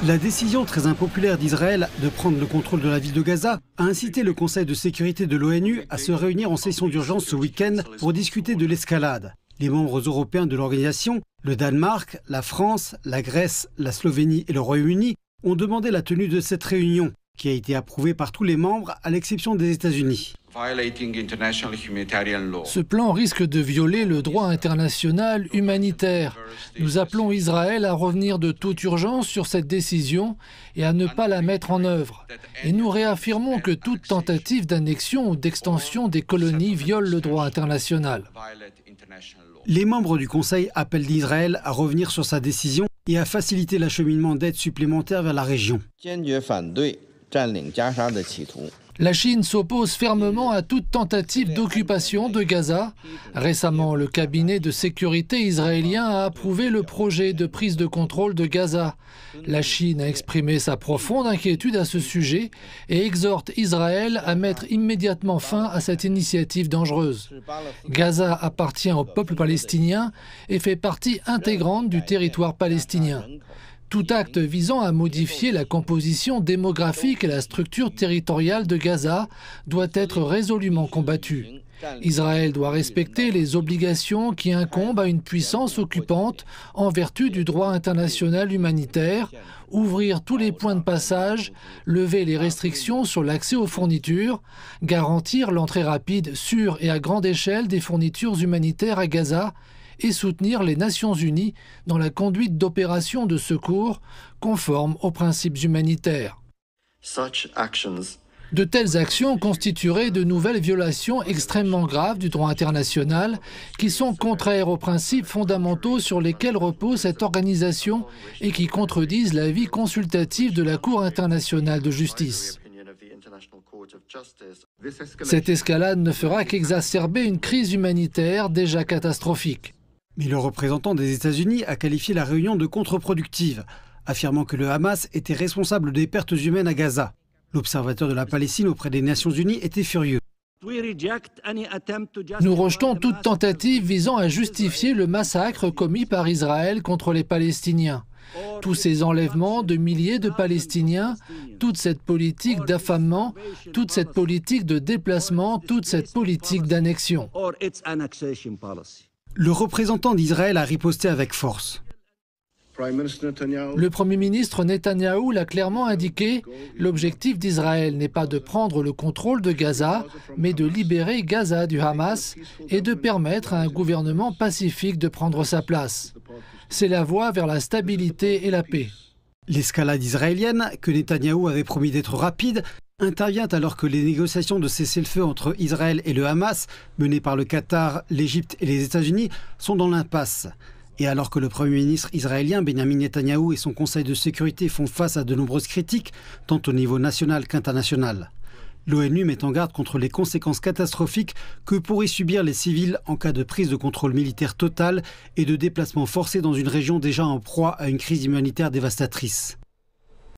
La décision très impopulaire d'Israël de prendre le contrôle de la ville de Gaza a incité le Conseil de sécurité de l'ONU à se réunir en session d'urgence ce week-end pour discuter de l'escalade. Les membres européens de l'organisation, le Danemark, la France, la Grèce, la Slovénie et le Royaume-Uni, ont demandé la tenue de cette réunion, qui a été approuvée par tous les membres à l'exception des États-Unis. Ce plan risque de violer le droit international humanitaire. Nous appelons Israël à revenir de toute urgence sur cette décision et à ne pas la mettre en œuvre. Et nous réaffirmons que toute tentative d'annexion ou d'extension des colonies viole le droit international. Les membres du Conseil appellent d'Israël à revenir sur sa décision et à faciliter l'acheminement d'aide supplémentaire vers la région. La Chine s'oppose fermement à toute tentative d'occupation de Gaza. Récemment, le cabinet de sécurité israélien a approuvé le projet de prise de contrôle de Gaza. La Chine a exprimé sa profonde inquiétude à ce sujet et exhorte Israël à mettre immédiatement fin à cette initiative dangereuse. Gaza appartient au peuple palestinien et fait partie intégrante du territoire palestinien. Tout acte visant à modifier la composition démographique et la structure territoriale de Gaza doit être résolument combattu. Israël doit respecter les obligations qui incombent à une puissance occupante en vertu du droit international humanitaire, ouvrir tous les points de passage, lever les restrictions sur l'accès aux fournitures, garantir l'entrée rapide, sûre et à grande échelle des fournitures humanitaires à Gaza, et soutenir les Nations Unies dans la conduite d'opérations de secours conformes aux principes humanitaires. De telles actions constitueraient de nouvelles violations extrêmement graves du droit international qui sont contraires aux principes fondamentaux sur lesquels repose cette organisation et qui contredisent l'avis consultatif de la Cour internationale de justice. Cette escalade ne fera qu'exacerber une crise humanitaire déjà catastrophique. Mais le représentant des États-Unis a qualifié la réunion de contre-productive, affirmant que le Hamas était responsable des pertes humaines à Gaza. L'observateur de la Palestine auprès des Nations Unies était furieux. Nous rejetons toute tentative visant à justifier le massacre commis par Israël contre les Palestiniens. Tous ces enlèvements de milliers de Palestiniens, toute cette politique d'affamement, toute cette politique de déplacement, toute cette politique d'annexion. Le représentant d'Israël a riposté avec force. Le Premier ministre Netanyahou l'a clairement indiqué, l'objectif d'Israël n'est pas de prendre le contrôle de Gaza, mais de libérer Gaza du Hamas et de permettre à un gouvernement pacifique de prendre sa place. C'est la voie vers la stabilité et la paix. L'escalade israélienne, que Netanyahou avait promis d'être rapide, intervient alors que les négociations de cessez-le-feu entre Israël et le Hamas, menées par le Qatar, l'Égypte et les États-Unis, sont dans l'impasse. Et alors que le Premier ministre israélien Benjamin Netanyahou et son Conseil de sécurité font face à de nombreuses critiques, tant au niveau national qu'international. L'ONU met en garde contre les conséquences catastrophiques que pourraient subir les civils en cas de prise de contrôle militaire totale et de déplacement forcé dans une région déjà en proie à une crise humanitaire dévastatrice.